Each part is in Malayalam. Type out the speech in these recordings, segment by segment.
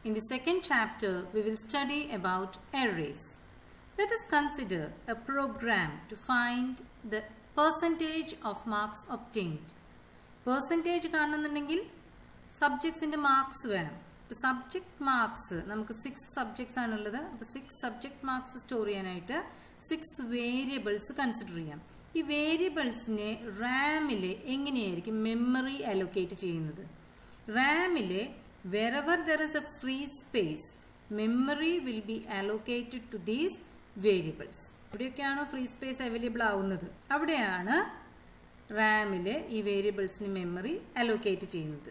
In the second chapter, we will study about arrays. Let us consider a program to find the percentage of marks obtained. Percentage കാണുന്നുണ്ടെങ്കിൽ സബ്ജക്ട്സിന്റെ മാർക്സ് വേണം. സബ്ജക്ട് മാർക്സ് നമുക്ക് 6 സബ്ജക്ട്സ് ആണുള്ളത്. അപ്പോൾ 6 സബ്ജക്ട് മാർക്സ് സ്റ്റോർ ചെയ്യാനായിട്ട് 6 വേരിയബിൾസ് കൺസിഡർ ചെയ്യാം. ഈ വേരിയബിൾസിനെ റാമിലെ എങ്ങനെയായിരിക്കും മെമ്മറി അലോക്കേറ്റ് ചെയ്യുന്നത്? റാമിലെ wherever there is a free space, memory will be allocated to these variables. എവിടെയൊക്കെയാണോ ഫ്രീ സ്പേസ് അവൈലബിൾ ആവുന്നത് അവിടെയാണ് റാമില് ഈ വേരിയബിൾസിന് മെമ്മറി അലോക്കേറ്റ് ചെയ്യുന്നത്.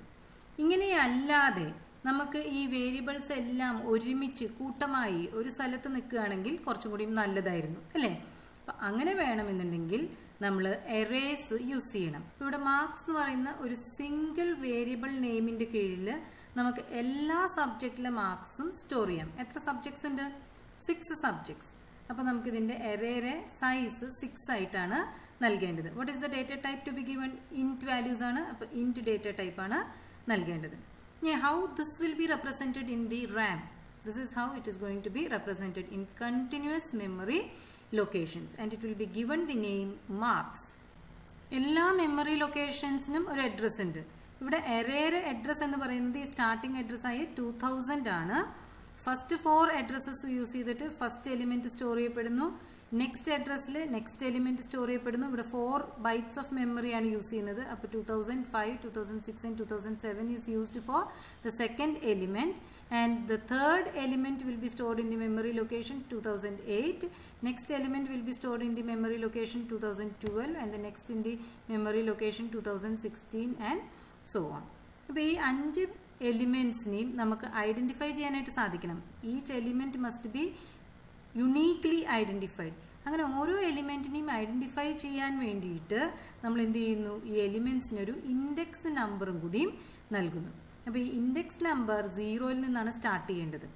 ഇങ്ങനെയല്ലാതെ നമുക്ക് ഈ വേരിയബിൾസ് എല്ലാം ഒരുമിച്ച് കൂട്ടമായി ഒരു സ്ഥലത്ത് നിൽക്കുകയാണെങ്കിൽ കുറച്ചും കൂടി നല്ലതായിരുന്നു, അല്ലേ? അപ്പൊ അങ്ങനെ വേണമെന്നുണ്ടെങ്കിൽ നമ്മൾ എറേസ് യൂസ് ചെയ്യണം. ഇവിടെ മാർക്സ് എന്ന് പറയുന്ന ഒരു സിംഗിൾ വേരിയബിൾ നെയിമിന്റെ കീഴിൽ നമുക്ക് എല്ലാ സബ്ജക്റ്റിലെ മാർക്സും സ്റ്റോർ ചെയ്യാം. എത്ര സബ്ജക്ട്സ് ഉണ്ട്? 6 സബ്ജക്ട്സ്. അപ്പൊ നമുക്ക് ഇതിന്റെ എറേയുടെ സൈസ് 6 ആയിട്ടാണ് നൽകേണ്ടത്. What is the data type to be given? Int values ആണ്. അപ്പൊ ഇന്റ് ഡേറ്റ ടൈപ്പ് ആണ് നൽകേണ്ടത്. How this will be represented in the RAM? This is how it is going to be represented in continuous memory locations and it will be given the name marks. എല്ലാ മെമ്മറി ലൊക്കേഷൻസിനും ഒരു അഡ്രസ് ഉണ്ട്. ഇവിടെ എറേയുടെ അഡ്രസ് എന്ന് പറയുന്നത് ഈ സ്റ്റാർട്ടിംഗ് അഡ്രസ് ആയ 2000 ആണ്. ഫസ്റ്റ് 4 അഡ്രസ്സസ് യൂസ് ചെയ്തിട്ട് ഫസ്റ്റ് എലിമെന്റ് സ്റ്റോർ ചെയ്യപ്പെടുന്നു. നെക്സ്റ്റ് അഡ്രസ്സിൽ നെക്സ്റ്റ് എലിമെന്റ് സ്റ്റോർ ചെയ്യപ്പെടുന്നു. ഇവിടെ 4 ബൈറ്റ്സ് ഓഫ് മെമ്മറിയാണ് യൂസ് ചെയ്യുന്നത്. അപ്പോൾ 2005, 2006 and 2007 is used for the second element, and the third element will be stored in the memory location 2008. Next element will be stored in the memory location 2012, and the next in the memory location 2016 and so on. അപ്പോൾ ഈ 5 എലിമെന്റ്സിനെയും നമുക്ക് ഐഡന്റിഫൈ ചെയ്യാനായിട്ട് സാധിക്കണം. Each element must be uniquely identified. അങ്ങനെ ഓരോ എലിമെന്റിനെയും ഐഡന്റിഫൈ ചെയ്യാൻ വേണ്ടിയിട്ട് നമ്മൾ എന്ത് ചെയ്യുന്നു? ഈ എലിമെന്റ്സിനൊരു ഇൻഡെക്സ് നമ്പറും കൂടിയും നൽകുന്നു. അപ്പോൾ ഈ ഇൻഡെക്സ് നമ്പർ 0ൽ നിന്നാണ് സ്റ്റാർട്ട് ചെയ്യേണ്ടത്.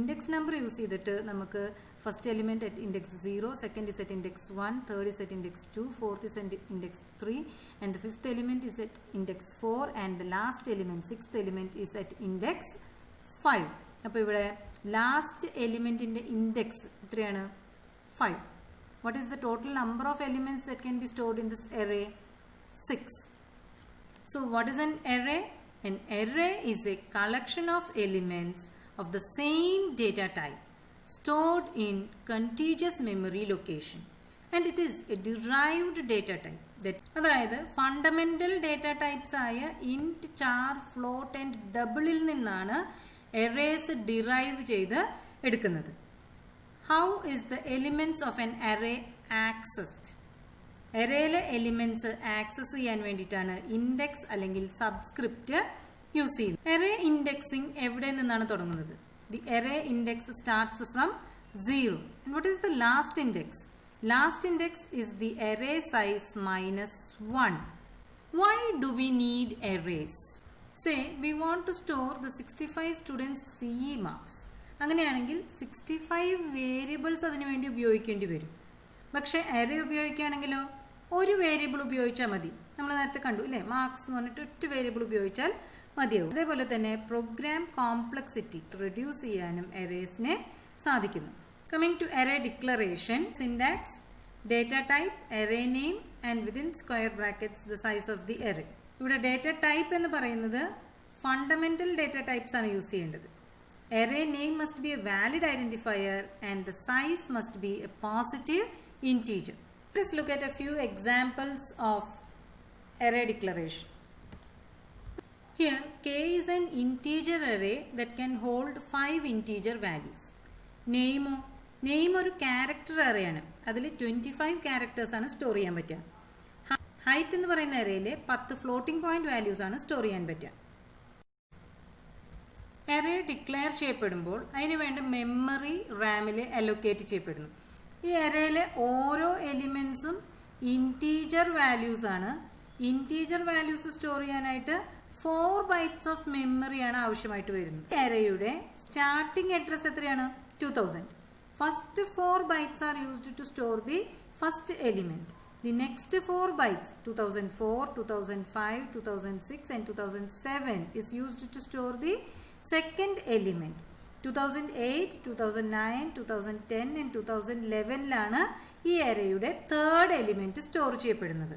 ഇൻഡെക്സ് നമ്പർ യൂസ് ചെയ്തിട്ട് നമുക്ക് first element at index 0, second is at index 1, third is at index 2, fourth is at index 3, and the fifth element is at index 4, and the last element, sixth element is at index 5. അപ്പോൾ ഇവിടെ ലാസ്റ്റ് എലിമെന്റിന്റെ ഇൻഡെക്സ് എത്രയാണ്? 5. What is the total number of elements that can be stored in this array? 6. So what is an array? An array is a collection of elements of the same data type stored in contiguous memory location, and it is a derived data type. അതായത് ഫണ്ടമെന്റൽ ഡേറ്റ ടൈപ്സ് ആയ ഇന്റ്, ചാർ, ഫ്ലോട്ട് ആൻഡ് ഡബിളിൽ നിന്നാണ് എറേസ് ഡിറൈവ് ചെയ്ത് എടുക്കുന്നത്. How is the elements of an array accessed? എറേയിലെ എലിമെന്റ്സ് ആക്സസ് ചെയ്യാൻ വേണ്ടിയിട്ടാണ് ഇൻഡെക്സ് അല്ലെങ്കിൽ സബ്സ്ക്രിപ്റ്റ് യൂസ് ചെയ്യുന്നത്. എറേ ഇൻഡെക്സിംഗ് എവിടെ നിന്നാണ് തുടങ്ങുന്നത്? The array index starts from 0. And what is the last index? Last index is the array size minus 1. Why do we need arrays? Say we want to store the 65 students CE marks. അങ്ങനെയാണെങ്കിൽ 65 വേരിയബിൾസ് അതിനു വേണ്ടി ഉപയോഗിക്കേണ്ടി വരും. പക്ഷെ array ഉപയോഗിക്കുകയാണെങ്കിലോ ഒരു വേരിയബിൾ ഉപയോഗിച്ചാൽ മതി. നമ്മൾ നേരത്തെ കണ്ടു അല്ലേ? മാർക്സ് എന്ന് പറഞ്ഞിട്ട് ഒറ്റ വേരിയബിൾ ഉപയോഗിച്ചാൽ മതിയാവും. അതേപോലെ തന്നെ പ്രോഗ്രാം കോംപ്ലക്സിറ്റി റെഡ്യൂസ് ചെയ്യാനും എറേസിനെ സാധിക്കുന്നു. Coming to array declaration, syntax, data type, array name and within square brackets the size of the array. ഇവിടെ ഡേറ്റ ടൈപ്പ് എന്ന് പറയുന്നത് ഫണ്ടമെന്റൽ ഡേറ്റ ടൈപ്സ് ആണ് യൂസ് ചെയ്യേണ്ടത്. Array name must be a valid identifier and the size must be a positive integer. Let's look at a few examples of array declaration. Here k is an integer array that can hold 5 integer values. Name ഒരു ക്യാരക്ടർ array ആണ്. അതിൽ 25 ക്യാരക്ടേഴ്സ് ആണ് സ്റ്റോർ ചെയ്യാൻ പറ്റുക. ഹൈറ്റ് എന്ന് പറയുന്ന arrayയിലെ 10 ഫ്ലോട്ടിംഗ് പോയിന്റ് വാല്യൂസ് ആണ് സ്റ്റോർ ചെയ്യാൻ പറ്റുക. array ഡിക്ലെയർ ചെയ്യപ്പെടുമ്പോൾ അതിന് വേണ്ട മെമ്മറി റാമിൽ അലോക്കേറ്റ് ചെയ്യപ്പെടുന്നു. ഈ arrayയിലെ ഓരോ എലിമെന്റ്സും ഇന്റീജർ വാല്യൂസ് ആണ്. ഇന്റീജർ വാല്യൂസ് സ്റ്റോർ ചെയ്യാനായിട്ട് 4 ബൈറ്റ്സ് ഓഫ് മെമ്മറിയാണ് ആവശ്യമായിട്ട് വരുന്നത്. അറേയുടെ സ്റ്റാർട്ടിംഗ് അഡ്രസ് എത്രയാണ്? 2000. First 4 bytes are used to store the first element. The next 4 bytes 2004, 2005, 2006 and 2007 is used to store the second element. 2008, 2009, 2010 and 2011 ഈ arrayയുടെ തേർഡ് എലിമെന്റ് സ്റ്റോർ ചെയ്യപ്പെടുന്നത്.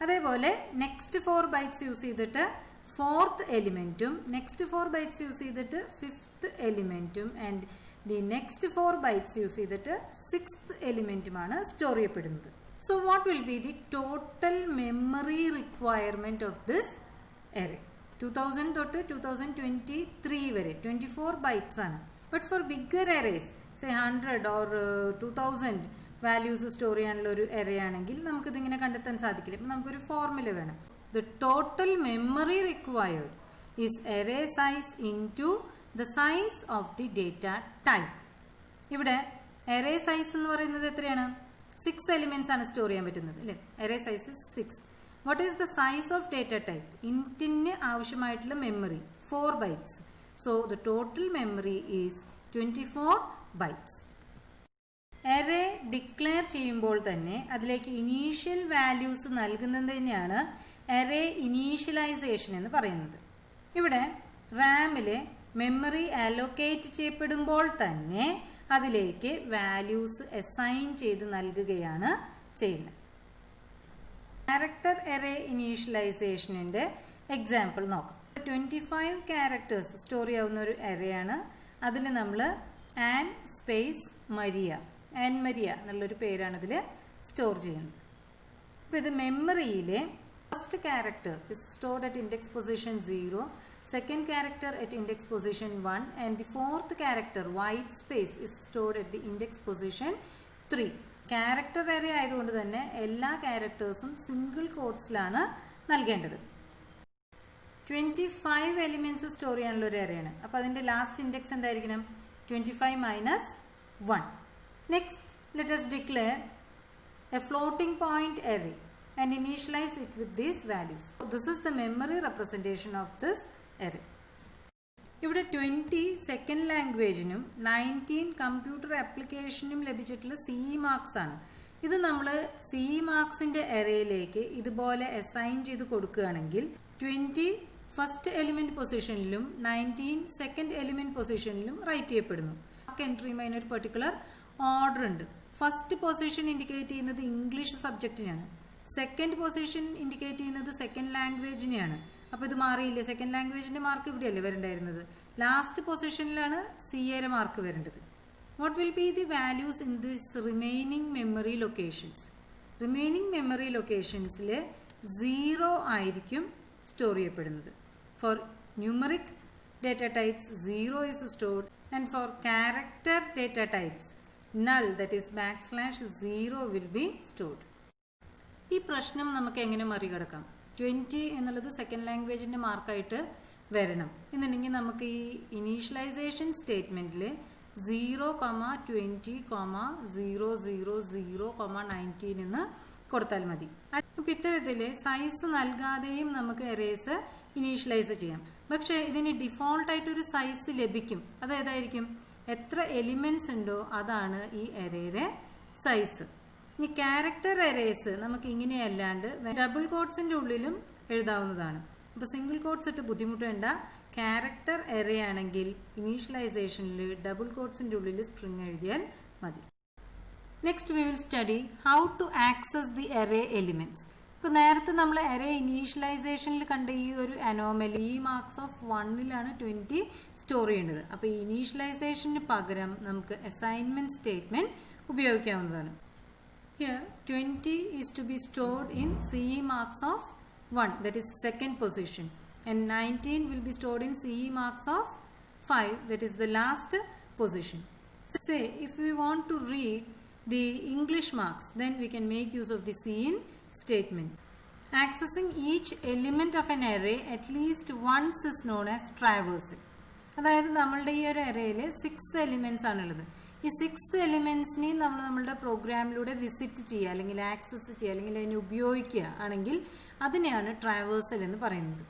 അതേപോലെ നെക്സ്റ്റ് 4 ബൈറ്റ്സ് യൂസ് ചെയ്തിട്ട് ഫോർത്ത് എലിമെന്റും നെക്സ്റ്റ് 4 ബൈറ്റ്സ് യൂസ് ചെയ്തിട്ട് ഫിഫ്ത്ത് എലിമെന്റും and the next 4 bytes use ചെയ്തിട്ട് സിക്സ്ത് എലിമെന്റുമാണ് സ്റ്റോർ ചെയ്യപ്പെടുന്നത്. So what will be the total memory requirement of this array? 2000 തൊട്ട് 2023 വരെ 24 ബൈറ്റ്സ് ആണ്. But for bigger arrays, say 100 or 2000 values store ചെയ്യാനുള്ള ഒരു array ആണെങ്കിൽ നമുക്കിതിങ്ങനെ കണ്ടെത്താൻ സാധിക്കില്ല. ഇപ്പം നമുക്കൊരു ഫോർമുല വേണം. The total memory required is array size into the size of the data type. ഇവിടെ array size എന്ന് പറയുന്നത് എത്രയാണ്? 6 എലിമെന്റ്സ് ആണ് സ്റ്റോർ ചെയ്യാൻ പറ്റുന്നത് അല്ലേ? array size is 6. What is the size of data type? Intന് ആവശ്യമായിട്ടുള്ള memory 4 bytes. So the total memory is 24 bytes. array declare ചെയ്യുമ്പോൾ തന്നെ അതിലേക്ക് ഇനീഷ്യൽ വാല്യൂസ് നൽകുന്നതിനെയാണ് array ഇനീഷ്യലൈസേഷൻ എന്ന് പറയുന്നത്. ഇവിടെ റാമിലെ മെമ്മറി അലോക്കേറ്റ് ചെയ്യപ്പെടുമ്പോൾ തന്നെ അതിലേക്ക് വാല്യൂസ് അസൈൻ ചെയ്ത് നൽകുകയാണ് ചെയ്യുന്നത്. ക്യാരക്ടർ array ഇനീഷ്യലൈസേഷനിന്റെ എക്സാമ്പിൾ നോക്കാം. 25 ക്യാരക്ടേഴ്സ് സ്റ്റോർ ചെയ്യാവുന്ന ഒരു array ആണ്. അതിൽ നമ്മൾ Ann space Maria, Ann Maria എന്നുള്ളൊരു പേരാണ് ഇതിൽ സ്റ്റോർ ചെയ്യുന്നത്. അപ്പോൾ ഇത് മെമ്മറിയിലെ first character is stored at index position 0, second character at index position 1 and the fourth character white space is stored at the index position 3. Character array ആയതുകൊണ്ട് തന്നെ എല്ലാ ക്യാരക്ടേഴ്സും സിംഗിൾ കോട്ട്സിലാണ് നൽകേണ്ടത്. 25 എലിമെന്റ്സ് സ്റ്റോർ ചെയ്യാനുള്ള ഒരു array ആണ്. അപ്പോൾ അതിന്റെ ലാസ്റ്റ് ഇൻഡെക്സ് എന്തായിരിക്കണം? 25 minus 1. Next let us declare a floating point array and initialize it with these values. So this is the memory representation of this array. ഇവിടെ 20 സെക്കൻഡ് ലാംഗ്വേജിനും 19 കമ്പ്യൂട്ടർ ആപ്ലിക്കേഷനും ലഭിച്ചിട്ടുള്ള CE മാർക്സ് ആണ്. ഇത് നമ്മൾ CE മാർക്സിന്റെ arrayയിലേക്ക് ഇതുപോലെ അസൈൻ ചെയ്ത് കൊടുക്കുകയാണെങ്കിൽ 20 ഫസ്റ്റ് എലിമെന്റ് പൊസിഷനിലും 19 സെക്കൻഡ് എലിമെന്റ് പൊസിഷനിലും റൈറ്റ് ചെയ്യപ്പെടുന്നു. എൻട്രിയുമായി അതിനൊരു പെർട്ടിക്കുലർ ഓർഡർ ഉണ്ട്. ഫസ്റ്റ് പൊസിഷൻ ഇൻഡിക്കേറ്റ് ചെയ്യുന്നത് ഇംഗ്ലീഷ് സബ്ജക്റ്റിനാണ്. സെക്കൻഡ് പൊസിഷൻ ഇൻഡിക്കേറ്റ് ചെയ്യുന്നത് സെക്കൻഡ് ലാംഗ്വേജിനെയാണ്. അപ്പോൾ ഇത് മാറിയില്ലേ? സെക്കൻഡ് ലാംഗ്വേജിന്റെ മാർക്ക് ഇവിടെയല്ലേ വരേണ്ടായിരുന്നത്? ലാസ്റ്റ് പൊസിഷനിലാണ് CAയുടെ മാർക്ക് വരേണ്ടത്. What will be the values in this remaining memory locations? Remaining memory ലൊക്കേഷൻസിൽ 0 ആയിരിക്കും സ്റ്റോർ ചെയ്യപ്പെടുന്നത്. For numeric data types 0 is stored and for character data types null, that is \0 will be stored. ഈ പ്രശ്നം നമുക്ക് എങ്ങനെ മറികടക്കാം? 20 എന്നുള്ളത് സെക്കൻഡ് ലാംഗ്വേജിന്റെ മാർക്കായിട്ട് വരണം എന്നുണ്ടെങ്കിൽ നമുക്ക് ഈ ഇനീഷ്യലൈസേഷൻ സ്റ്റേറ്റ്മെന്റിൽ 0, 20, 0, 0, 0, 19 എന്ന് കൊടുത്താൽ മതി. അപ്പം ഇത്തരത്തിൽ സൈസ് നൽകാതെയും നമുക്ക് arrays ഇനീഷ്യലൈസ് ചെയ്യാം. പക്ഷേ ഇതിന് ഡിഫോൾട്ടായിട്ട് ഒരു സൈസ് ലഭിക്കും. അത് ഏതായിരിക്കും? എത്ര എലിമെന്റ്സ് ഉണ്ടോ അതാണ് ഈ arrayയുടെ സൈസ്. ഇനി ക്യാരക്ടർ arrays നമുക്ക് ഇങ്ങനെയല്ലാണ്ട് ഡബിൾ കോട്ട്സിന്റെ ഉള്ളിലും എഴുതാവുന്നതാണ്. അപ്പോൾ സിംഗിൾ കോട്ട്സ് ഇട്ട് ബുദ്ധിമുട്ടേണ്ട. ക്യാരക്ടർ array ആണെങ്കിൽ ഇനീഷ്യലൈസേഷനിൽ ഡബിൾ കോട്ട്സിന്റെ ഉള്ളിൽ സ്ട്രിംഗ് എഴുതിയാൽ മതി. Next we will study how to access the array elements. ഇപ്പോൾ നേരത്തെ നമ്മൾ array ഇനീഷ്യലൈസേഷനിൽ കണ്ട ഈ ഒരു അനോമലി, ഈ മാർക്സ് ഓഫ് 1ലാണ് 20 സ്റ്റോർ ചെയ്യേണ്ടത്. അപ്പോൾ ഈ ഇനീഷ്യലൈസേഷന് പകരം നമുക്ക് അസൈൻമെന്റ് സ്റ്റേറ്റ്മെന്റ് ഉപയോഗിക്കാവുന്നതാണ്. Here 20 is to be stored in CE marks of 1, that is second position, and 19 will be stored in CE marks of 5, that is the last position. So say if we want to read the English marks, then we can make use of the CIN statement. Accessing each element of an array at least once is known as traversing. അതായത് നമ്മളുടെ ഈ ഒരു arrayയിൽ 6 എലിമെന്റ്സ് ആണുള്ളത്. ഈ 6 എലിമെന്റ്സിനെ നമ്മൾ നമ്മളുടെ പ്രോഗ്രാമിലൂടെ വിസിറ്റ് ചെയ്യുക അല്ലെങ്കിൽ ആക്സസ് ചെയ്യുക അല്ലെങ്കിൽ അതിനെ ഉപയോഗിക്കുക ആണെങ്കിൽ അതിനെയാണ് ട്രാവേഴ്സൽ എന്ന് പറയുന്നത്.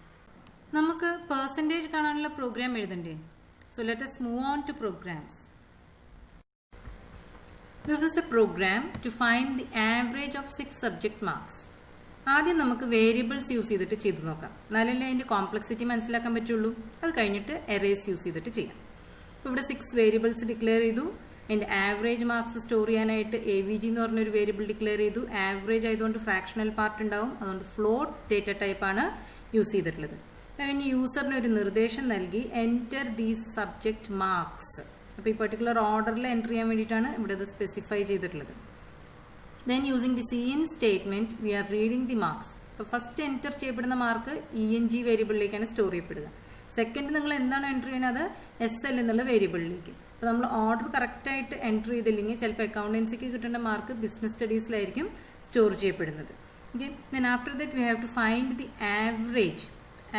നമുക്ക് പെർസെൻറ്റേജ് കാണാനുള്ള പ്രോഗ്രാം എഴുതണ്ടേ? So let us move on to programs. This is a program to find the average of 6 subject marks. ആദ്യം നമുക്ക് വേരിയബിൾസ് യൂസ് ചെയ്തിട്ട് ചെയ്ത് നോക്കാം. എന്നാലല്ലേ അതിന്റെ കോംപ്ലക്സിറ്റി മനസ്സിലാക്കാൻ പറ്റുള്ളൂ. അത് കഴിഞ്ഞിട്ട് എറേസ് യൂസ് ചെയ്തിട്ട് ചെയ്യാം. അപ്പോൾ ഇവിടെ 6 വേരിയബിൾസ് ഡിക്ലെയർ ചെയ്തു. അതിന്റെ ആവറേജ് മാർക്സ് സ്റ്റോർ ചെയ്യാനായിട്ട് AVG എന്ന് പറഞ്ഞൊരു വേരിയബിൾ ഡിക്ലെയർ ചെയ്തു. ആവറേജ് ആയതുകൊണ്ട് ഫ്രാക്ഷണൽ പാർട്ട് ഉണ്ടാവും, അതുകൊണ്ട് ഫ്ലോട്ട് ഡേറ്റ ടൈപ്പാണ് യൂസ് ചെയ്തിട്ടുള്ളത്. അതിന് യൂസറിന് ഒരു നിർദ്ദേശം നൽകി എൻറ്റർ ദീസ് സബ്ജക്ട് മാർക്സ്. അപ്പോൾ ഈ പെർട്ടിക്കുലർ ഓർഡറിൽ എൻ്റർ ചെയ്യാൻ വേണ്ടിയിട്ടാണ് ഇവിടെ ഇത് സ്പെസിഫൈ ചെയ്തിട്ടുള്ളത്. Then using the cin statement we are reading the marks. അപ്പോൾ ഫസ്റ്റ് എൻറ്റർ ചെയ്യപ്പെടുന്ന മാർക്ക് ENG വേരിയബിളിലേക്കാണ് സ്റ്റോർ ചെയ്യപ്പെടുക. സെക്കൻഡ് നിങ്ങൾ എന്താണ് എൻ്റർ ചെയ്യുന്നത്, SL എന്നുള്ള വേരിയബിളിലേക്ക്. അപ്പോൾ നമ്മൾ ഓർഡർ കറക്റ്റായിട്ട് എൻ്റർ ചെയ്തില്ലെങ്കിൽ ചിലപ്പോൾ അക്കൗണ്ടൻസിക്ക് കിട്ടേണ്ട മാർക്ക് ബിസിനസ് സ്റ്റഡീസിലായിരിക്കും സ്റ്റോർ ചെയ്യപ്പെടുന്നത്. Okay, then after that we have to find the average.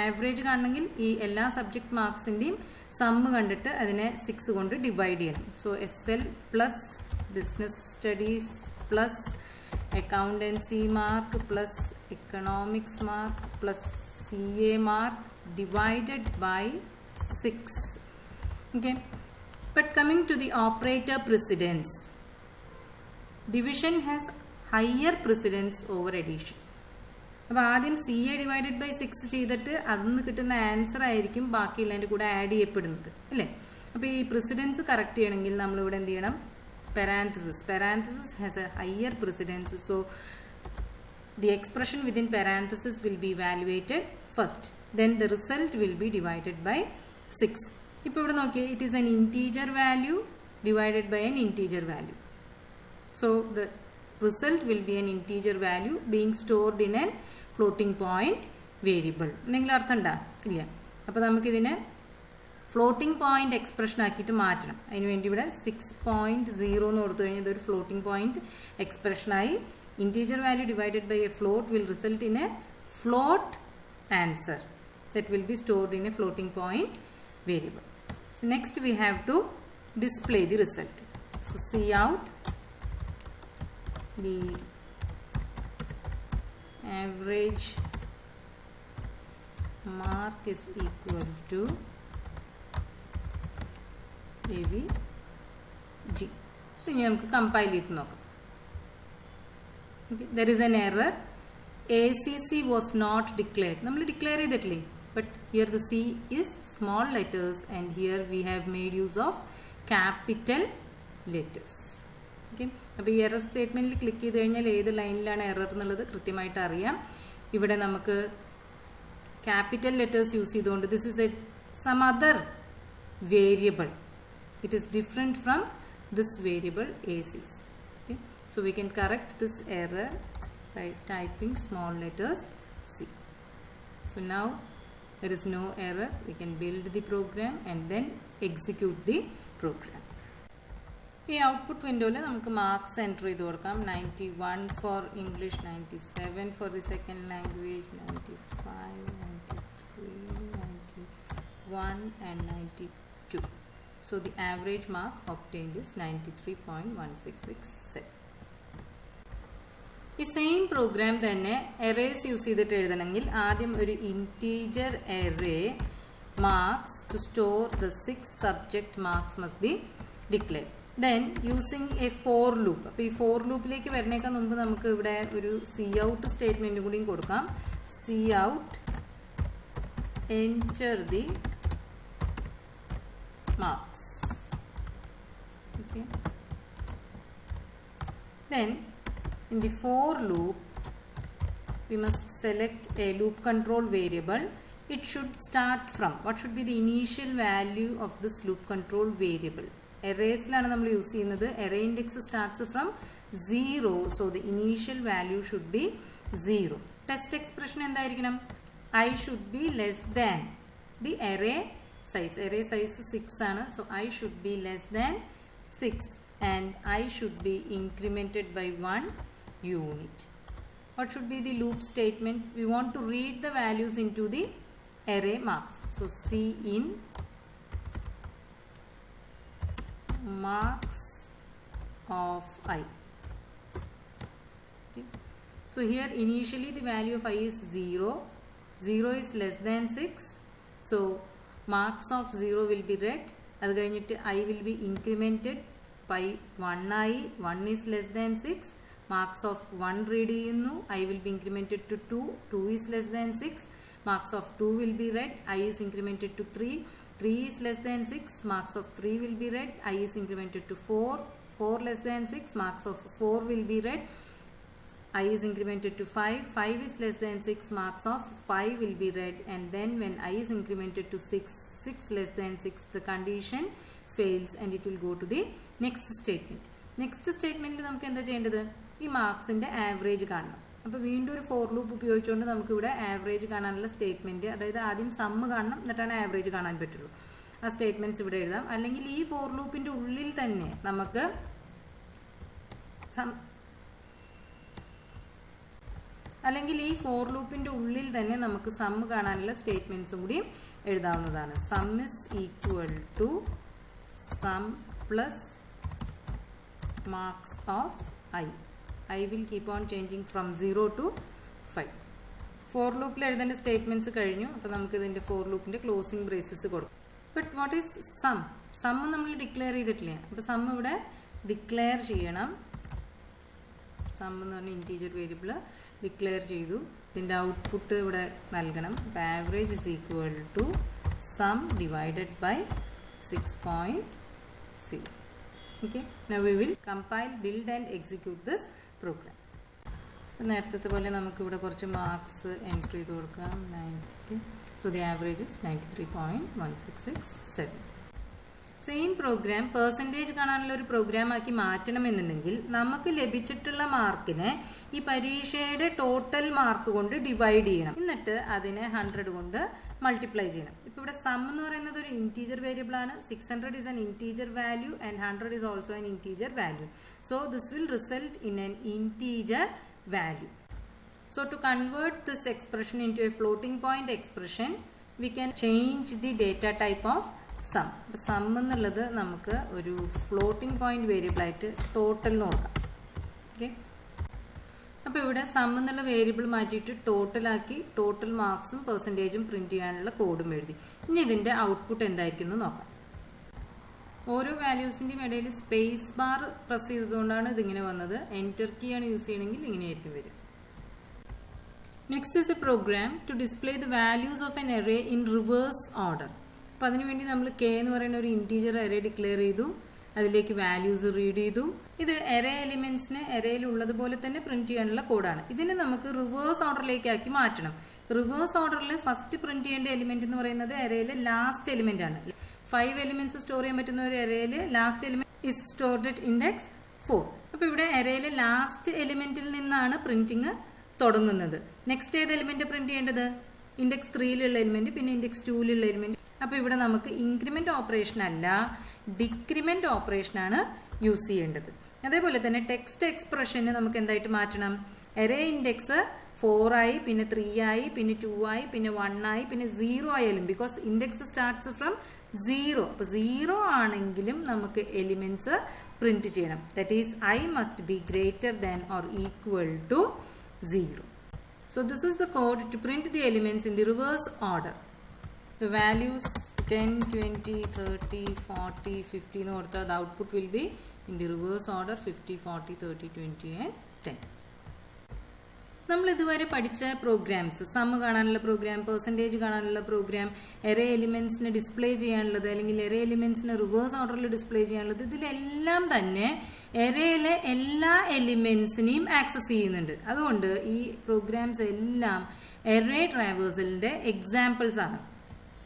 Average കാണണമെങ്കിൽ ഈ എല്ലാ സബ്ജക്ട് മാർക്സിൻ്റെയും സമ്മ് കണ്ടിട്ട് അതിനെ 6 കൊണ്ട് ഡിവൈഡ് ചെയ്യണം. So SL plus business studies plus accountancy mark plus economics mark plus CA mark divided by 6. Okay, but coming to the operator precedence, division has higher precedence over addition. അപ്പോൾ ആദ്യം CA ഡിവൈഡഡ് ബൈ 6 ചെയ്തിട്ട് അതിന് കിട്ടുന്ന ആൻസർ ആയിരിക്കും ബാക്കിയുള്ളതിൻ്റെ കൂടെ ആഡ് ചെയ്യപ്പെടുന്നത് അല്ലേ. അപ്പോൾ ഈ പ്രിസിഡൻസ് കറക്റ്റ് ചെയ്യണമെങ്കിൽ നമ്മളിവിടെ എന്ത് ചെയ്യണം, parenthesis has a higher precedence, so the expression within parenthesis will be evaluated first, then the result will be divided by 6. ഇപ്പോൾ ഇവിടെ നോക്കിയേ, it is an integer value divided by an integer value, so the result will be an integer value being stored in a floating point variable. എന്തെങ്കിലും അർത്ഥം ഉണ്ടോ? ഇല്ല. അപ്പോൾ നമുക്കിതിനെ ഫ്ലോട്ടിംഗ് പോയിന്റ് എക്സ്പ്രഷൻ ആക്കിയിട്ട് മാറ്റണം. അതിനുവേണ്ടി ഇവിടെ 6.0 എന്ന് കൊടുത്തു കഴിഞ്ഞാൽ ഇതൊരു ഫ്ലോട്ടിംഗ് പോയിന്റ് എക്സ്പ്രഷനായി. integer value divided by a float will result in a float answer that will be stored in a floating point variable. So next we have to display the result. So cout the average mark is equal to AVG. ഇനി നമുക്ക് കമ്പൈൽ ചെയ്ത് നോക്കാം. There is an error. ACC was not declared. നമ്മൾ ഡിക്ലെയർ ചെയ്തിട്ടില്ലേ, but here the C is small letters and here we have made use of capital letters. Okay, അപ്പോൾ ഈ എറർ സ്റ്റേറ്റ്മെന്റിൽ ക്ലിക്ക് ചെയ്ത് കഴിഞ്ഞാൽ ഏത് ലൈനിലാണ് എറർ എന്നുള്ളത് കൃത്യമായിട്ട് അറിയാം. ഇവിടെ നമുക്ക് ക്യാപിറ്റൽ ലെറ്റേഴ്സ് യൂസ് ചെയ്തുകൊണ്ട് this is some other variable. It is different from this variable ACC. Okay, so we can correct this error by typing small letters C. So now there is no error. We can build the program and then execute the program. ഈ ഔട്ട്പുട്ട് വിൻഡോയിൽ നമുക്ക് മാർക്സ് എൻ്റർ ചെയ്ത് കൊടുക്കാം. 91 for English, 97 for the second language, 95, 93, 91 and 92. So the average mark obtained is 93.166. ഈ സെയിം പ്രോഗ്രാം തന്നെ എറേസ് യൂസ് ചെയ്തിട്ട് എഴുതണമെങ്കിൽ ആദ്യം ഒരു integer array marks to store the 6 subject marks must be declare. Then using a for loop. അപ്പോൾ ഈ ഫോർ ലൂപ്പിലേക്ക് വരുന്നേക്കാൾ മുമ്പ് നമുക്ക് ഇവിടെ ഒരു cout സ്റ്റേറ്റ്മെൻറ്റ് കൂടിയും കൊടുക്കാം. cout enter the marks. Okay, then in the for loop we must select a loop control variable. It should start from, what should be the initial value of this loop control variable? Arraysലാണ് നമ്മൾ യൂസ് ചെയ്യുന്നത്. array index starts from 0, so the initial value should be 0. Test expression എന്തായിരിക്കണം? I should be less than the array size. Array size 6 ആണ്, so I should be less than 6 and I should be incremented by 1 unit. What should be the loop statement? We want to read the values into the array marks. So cin marks of I. Okay. So here initially the value of I is 0. 0 is less than 6. So marks of 0 will be read. അത് കഴിഞ്ഞിട്ട് I will be incremented by 1i. 1 is less than 6. marks of 1 read ചെയ്യുന്നു, I will be incremented to 2, 2 is less than 6, marks of 2 will be read, I is incremented to 3, 3 is less than 6, marks of 3 will be read, I is incremented to 4, 4 less than 6, marks of 4 will be read, I is incremented to 5, 5 is less than 6, marks of 5 will be read, and then when I is incremented to 6, 6 less than 6, the condition fails and it will go to the next statement. Next സ്റ്റേറ്റ്മെൻറ്റിൽ നമുക്ക് എന്താ ചെയ്യേണ്ടത്? ഈ മാർക്സിൻ്റെ ആവറേജ് കാണണം. അപ്പോൾ വീണ്ടും ഒരു ഫോർ ലൂപ്പ് ഉപയോഗിച്ചുകൊണ്ട് നമുക്കിവിടെ ആവറേജ് കാണാനുള്ള സ്റ്റേറ്റ്മെൻറ്റ്, അതായത് ആദ്യം സമ്മ് കാണണം എന്നിട്ടാണ് ആവറേജ് കാണാൻ പറ്റുള്ളൂ. ആ സ്റ്റേറ്റ്മെൻറ്റ്സ് ഇവിടെ എഴുതാം. അല്ലെങ്കിൽ ഈ ഫോർ ലൂപ്പിൻ്റെ ഉള്ളിൽ തന്നെ നമുക്ക് സമ്മ് കാണാനുള്ള സ്റ്റേറ്റ്മെൻറ്റ്സും കൂടി എഴുതാവുന്നതാണ്. Sum is equal to sum plus marks of I will keep on changing from 0 to 5. For ലൂപ്പിൽ എഴുതേണ്ട സ്റ്റേറ്റ്മെൻറ്റ്സ് കഴിഞ്ഞു. അപ്പോൾ നമുക്ക് ഇതിൻ്റെ ഫോർ ലൂപ്പിൻ്റെ ക്ലോസിംഗ് ബ്രേസസ് കൊടുക്കും. But what is sum? Sum നമ്മൾ ഡിക്ലെയർ ചെയ്തിട്ടില്ല. അപ്പോൾ സം ഇവിടെ ഡിക്ലെയർ ചെയ്യണം. സം എന്ന് പറഞ്ഞ ഇൻറ്റീജർ വേരിയബിൾ ഡിക്ലെയർ ചെയ്തു. ഇതിൻ്റെ ഔട്ട്പുട്ട് ഇവിടെ നൽകണം. അപ്പോൾ average is equal to sum divided by 6.0. Okay, now we will compile, build and execute this program. നേരത്തെ പോലെ നമുക്ക് ഇവിടെ കുറച്ച് മാർക്സ് എൻട്രി ചെയ്ത് കൊടുക്കാം. 90. So the average is 93.1667. Same program percentage കാണാനുള്ള ഒരു പ്രോഗ്രാം ആക്കി മാറ്റണമെന്നുണ്ടെങ്കിൽ നമുക്ക് ലഭിച്ചിട്ടുള്ള മാർക്കിനെ ഈ പരീക്ഷയുടെ ടോട്ടൽ മാർക്ക് കൊണ്ട് ഡിവൈഡ് ചെയ്യണം. എന്നിട്ട് അതിനെ 100 കൊണ്ട് മൾട്ടിപ്ലൈ ചെയ്യണം. ഇപ്പോൾ ഇവിടെ സം എന്ന് പറയുന്നത് ഒരു ഇൻറ്റീജർ വേരിയബിൾ ആണ്. 600 is an integer value and 100 is also an integer value. So this will result in an integer value. So to convert this expression into a floating point expression, we can change the data type of സം. സം എന്നുള്ളത് നമുക്ക് ഒരു ഫ്ലോട്ടിംഗ് പോയിന്റ് വേരിയബിൾ ആയിട്ട് ടോട്ടലിന് കൊടുക്കാം. ഓക്കെ, അപ്പോൾ ഇവിടെ സം എന്നുള്ള വേരിയബിൾ മാറ്റിയിട്ട് ടോട്ടലാക്കി ടോട്ടൽ മാർക്സും പെർസെൻറ്റേജും പ്രിന്റ് ചെയ്യാനുള്ള കോഡും എഴുതി. ഇനി ഇതിൻ്റെ ഔട്ട്പുട്ട് എന്തായിരിക്കും എന്ന് നോക്കാം. ഓരോ വാല്യൂസിൻ്റെയും ഇടയിൽ സ്പേസ് ബാർ പ്രസ് ചെയ്തതുകൊണ്ടാണ് ഇതിങ്ങനെ വന്നത്. എൻറ്റർ കീ ആണ് യൂസ് ചെയ്യണമെങ്കിൽ ഇങ്ങനെയായിരിക്കും വരും. Next is a program to display the values of an array in reverse order. അപ്പോൾ അതിനുവേണ്ടി നമ്മൾ കെ എന്ന് പറയുന്ന ഒരു ഇൻറ്റീജർ എറേ ഡിക്ലെയർ ചെയ്തു. അതിലേക്ക് വാല്യൂസ് റീഡ് ചെയ്തു. ഇത് എറേ എലിമെന്റ്സിനെ എറേയിൽ ഉള്ളതുപോലെ തന്നെ പ്രിന്റ് ചെയ്യാനുള്ള കോഡാണ്. ഇതിനെ നമുക്ക് റിവേഴ്സ് ഓർഡറിലേക്ക് ആക്കി മാറ്റണം. റിവേഴ്സ് ഓർഡറിൽ ഫസ്റ്റ് പ്രിന്റ് ചെയ്യേണ്ട എലിമെന്റ് എന്ന് പറയുന്നത് എറേയിലെ ലാസ്റ്റ് എലിമെന്റ് ആണ്. 5 എലിമെന്റ്സ് സ്റ്റോർ ചെയ്യാൻ പറ്റുന്ന ഒരു എറേയിൽ last element is stored at index 4. അപ്പോൾ ഇവിടെ എറേയിലെ ലാസ്റ്റ് എലിമെന്റിൽ നിന്നാണ് പ്രിന്റിങ് തുടങ്ങുന്നത്. നെക്സ്റ്റ് ഏത് എലിമെന്റ് പ്രിന്റ് ചെയ്യേണ്ടത്? ഇൻഡെക്സ് 3യിലുള്ള എലിമെന്റ്, പിന്നെ ഇൻഡെക്സ് 2യിലുള്ള എലിമെന്റ്. അപ്പോൾ ഇവിടെ നമുക്ക് ഇൻക്രിമെന്റ് ഓപ്പറേഷൻ അല്ല ഡിക്രിമെന്റ് ഓപ്പറേഷനാണ് യൂസ് ചെയ്യേണ്ടത്. അതേപോലെ തന്നെ ടെക്സ്റ്റ് എക്സ്പ്രഷന് നമുക്ക് എന്തായിട്ട് മാറ്റണം? എറേ ഇൻഡെക്സ് 4 ആയി, പിന്നെ 3 ആയി, പിന്നെ 2 ആയി, പിന്നെ 1 ആയി, പിന്നെ 0 ആയാലും, ബിക്കോസ് ഇൻഡെക്സ് സ്റ്റാർട്ട്സ് ഫ്രം 0. അപ്പോൾ 0 ആണെങ്കിലും നമുക്ക് എലിമെന്റ്സ് പ്രിന്റ് ചെയ്യണം. That is I must be greater than or equal to 0. So this is the code to print the elements in the reverse order. The values 10, 20, 30, 40, 50 എന്ന് കൊടുത്താൽ the output will be in the reverse order 50, 40, 30, 20 and 10. നമ്മൾ ഇതുവരെ പഠിച്ച പ്രോഗ്രാംസ്, സം കാണാനുള്ള പ്രോഗ്രാം, പെർസെൻറ്റേജ് കാണാനുള്ള പ്രോഗ്രാം, എറേ എലിമെന്റ്സിനെ ഡിസ്പ്ലേ ചെയ്യാനുള്ളത്, അല്ലെങ്കിൽ എറേ എലിമെന്റ്സിനെ റിവേഴ്സ് ഓർഡറിൽ ഡിസ്പ്ലേ ചെയ്യാനുള്ളത്, ഇതിലെല്ലാം തന്നെ എറേയിലെ എല്ലാ എലിമെന്റ്സിനെയും ആക്സസ് ചെയ്യുന്നുണ്ട്. അതുകൊണ്ട് ഈ പ്രോഗ്രാംസ് എല്ലാം എറേ ട്രാവേഴ്സലിന്റെ എക്സാമ്പിൾസ് ആണ്.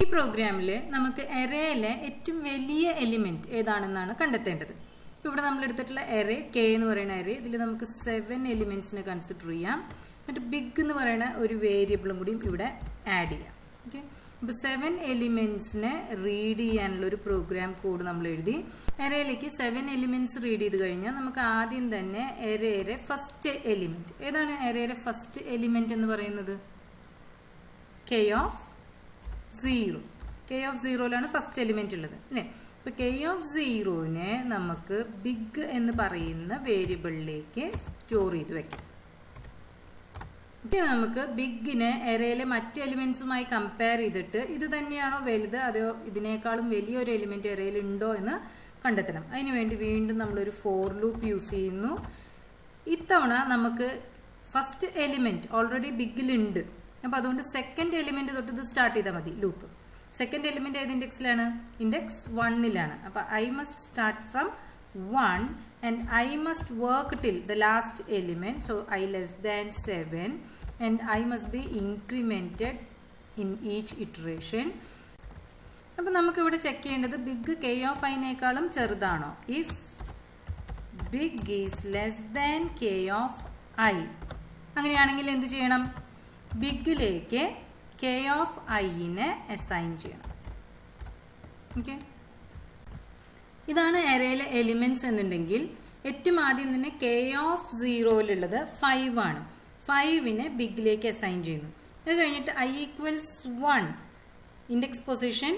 ഈ പ്രോഗ്രാമിൽ നമുക്ക് എറേയിലെ ഏറ്റവും വലിയ എലിമെന്റ് ഏതാണെന്നാണ് കണ്ടെത്തേണ്ടത്. ഇപ്പോൾ ഇവിടെ നമ്മൾ എടുത്തിട്ടുള്ള എറേ കെ എന്ന് പറയുന്ന എറേ, ഇതിൽ നമുക്ക് 7 എലിമെന്റ്സിനെ കൺസിഡർ ചെയ്യാം. എന്നിട്ട് ബിഗ് എന്ന് പറയുന്ന ഒരു വേരിയബിളും കൂടി ഇവിടെ ആഡ് ചെയ്യാം. ഓക്കെ, അപ്പോൾ 7 എലിമെന്റ്സിനെ റീഡ് ചെയ്യാനുള്ള ഒരു പ്രോഗ്രാം കോഡ് നമ്മൾ എഴുതി. എറേയിലേക്ക് 7 എലിമെന്റ്സ് റീഡ് ചെയ്ത് കഴിഞ്ഞാൽ നമുക്ക് ആദ്യം തന്നെ എറേയുടെ ഫസ്റ്റ് എലിമെന്റ് ഏതാണ്? എറേയുടെ ഫസ്റ്റ് എലിമെന്റ് എന്ന് പറയുന്നത് കെ ഓഫ് 0. കെ ഓഫ് 0യിലാണ് ഫസ്റ്റ് എലിമെന്റ് ഉള്ളത് അല്ലേ? അപ്പൊ കെ ഓഫ് 0നെ നമുക്ക് ബിഗ് എന്ന് പറയുന്ന വേരിയബിളിലേക്ക് സ്റ്റോർ ചെയ്ത് വെക്കാം. ഇനി നമുക്ക് ബിഗിനെ എറേയിലെ മറ്റ് എലിമെന്റ്സുമായി കമ്പയർ ചെയ്തിട്ട് ഇത് തന്നെയാണോ വലുത്, അതോ ഇതിനേക്കാളും വലിയൊരു എലിമെന്റ് എറേയിൽ ഉണ്ടോ എന്ന് കണ്ടെത്തണം. അതിനുവേണ്ടി വീണ്ടും നമ്മളൊരു ഫോർ ലൂപ്പ് യൂസ് ചെയ്യുന്നു. ഇത്തവണ നമുക്ക് ഫസ്റ്റ് എലിമെന്റ് ഓൾറെഡി ബിഗിലുണ്ട്. അപ്പൊ അതുകൊണ്ട് സെക്കൻഡ് എലിമെന്റ് തൊട്ട് ഇത് സ്റ്റാർട്ട് ചെയ്താൽ മതി ലൂപ്പ്. സെക്കൻഡ് എലിമെന്റ് ഏത് ഇൻഡെക്സിലാണ്? ഇൻഡെക്സ് 1-ലാണ്. അപ്പൊ I must start from 1 and I must work till the last element, so I less than 7, and I must be incremented in each iteration. അപ്പൊ നമുക്ക് ഇവിടെ ചെക്ക് ചെയ്യേണ്ടത് ബിഗ് കെ ഓഫ് ഐനേക്കാളും ചെറുതാണോ? If big is less than K of I, അങ്ങനെയാണെങ്കിൽ എന്ത് ചെയ്യണം? ബിഗിലേക്ക് കെ ഓഫ് ഐനെ അസൈൻ ചെയ്യണം. ഓക്കെ, ഇതാണ് അറേയിലെ എലിമെന്റ്സ് എന്നുണ്ടെങ്കിൽ ഏറ്റവും ആദ്യം തന്നെ കെ ഓഫ് 0-ലുള്ളത് 5 ആണ്. 5നെ ബിഗിലേക്ക് അസൈൻ ചെയ്യുന്നു. അത് കഴിഞ്ഞിട്ട് I equals 1, index position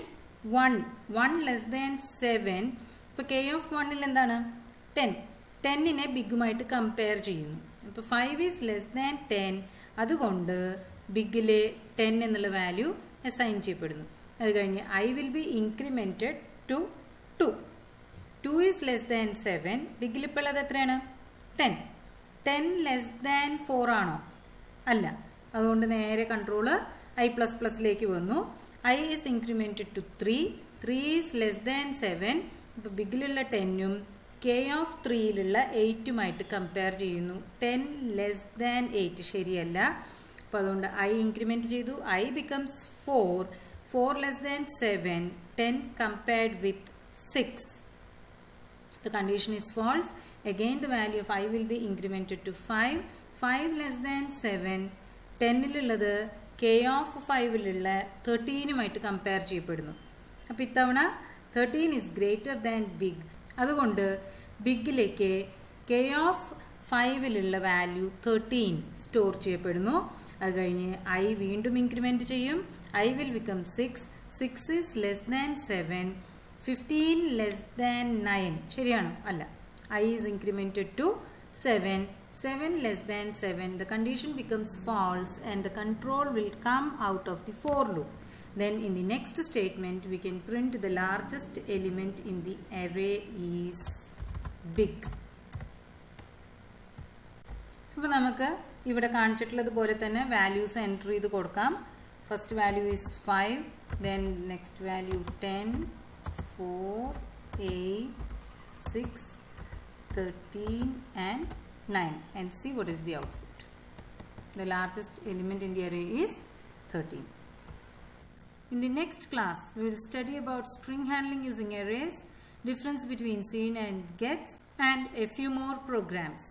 1 less than 7. ഇപ്പൊ കെ ഓഫ് 1-ൽ എന്താണ്? 10നെ ബിഗുമായിട്ട് കമ്പയർ ചെയ്യുന്നു. അപ്പൊ 5 ഈസ് ലെസ് ദാൻ 10, അതുകൊണ്ട് ബിഗിലെ 10 എന്നുള്ള വാല്യൂ അസൈൻ ചെയ്യപ്പെടുന്നു. അത് കഴിഞ്ഞ് I will be incremented to 2 is less than 7. ബിഗിൽ ഇപ്പോൾ ഉള്ളത് എത്രയാണ്? 10 ലെസ് ദാൻ 4 ആണോ? അല്ല. അതുകൊണ്ട് നേരെ കൺട്രോള് I++ലേക്ക് വന്നു. I is incremented to 3 is less than 7. ഇപ്പൊ ബിഗിലുള്ള 10ഉം കെ ഓഫ് 3-ലുള്ള 8ഉമായിട്ട് കമ്പയർ ചെയ്യുന്നു. 10 ലെസ് ദാൻ 8 ശരിയല്ല. അപ്പൊ അതുകൊണ്ട് ഐ ഇൻക്രിമെന്റ് ചെയ്തു. I becomes 4 less than 7, 10 compared with 6. The condition is false. Again the value of I will be incremented to 5 less than 7. 10-ലുള്ളത് കെ ഓഫ് 5-ലുള്ള 13ഉമായിട്ട് കമ്പയർ ചെയ്യപ്പെടുന്നു. അപ്പൊ ഇത്തവണ 13 is greater than big. അതുകൊണ്ട് ബിഗിലേക്ക് കെ ഓഫ് 5-ലുള്ള വാല്യൂ 13 സ്റ്റോർ ചെയ്യപ്പെടുന്നു. അത് കഴിഞ്ഞ് ഐ വീണ്ടും ഇൻക്രിമെന്റ് ചെയ്യും. I will become 6 is less than 7. 15 less than 9 ശരിയാണോ? അല്ല. I is incremented to 7 less than 7. The condition becomes false and the control will come out of the for loop. Then in the next statement we can print the largest element in the array is big. അപ്പോൾ നമുക്ക് ഇവിടെ കാണിച്ചിട്ടുള്ളത് പോലെ തന്നെ വാല്യൂസ് എൻറ്റർ ചെയ്ത് കൊടുക്കാം. First value is 5, then next value 10, 4, 8, 6, 13 and 9, and see what is the output. The largest element in the array is 13. In the next class we will study about string handling using arrays, difference between seen and gets, and a few more programs.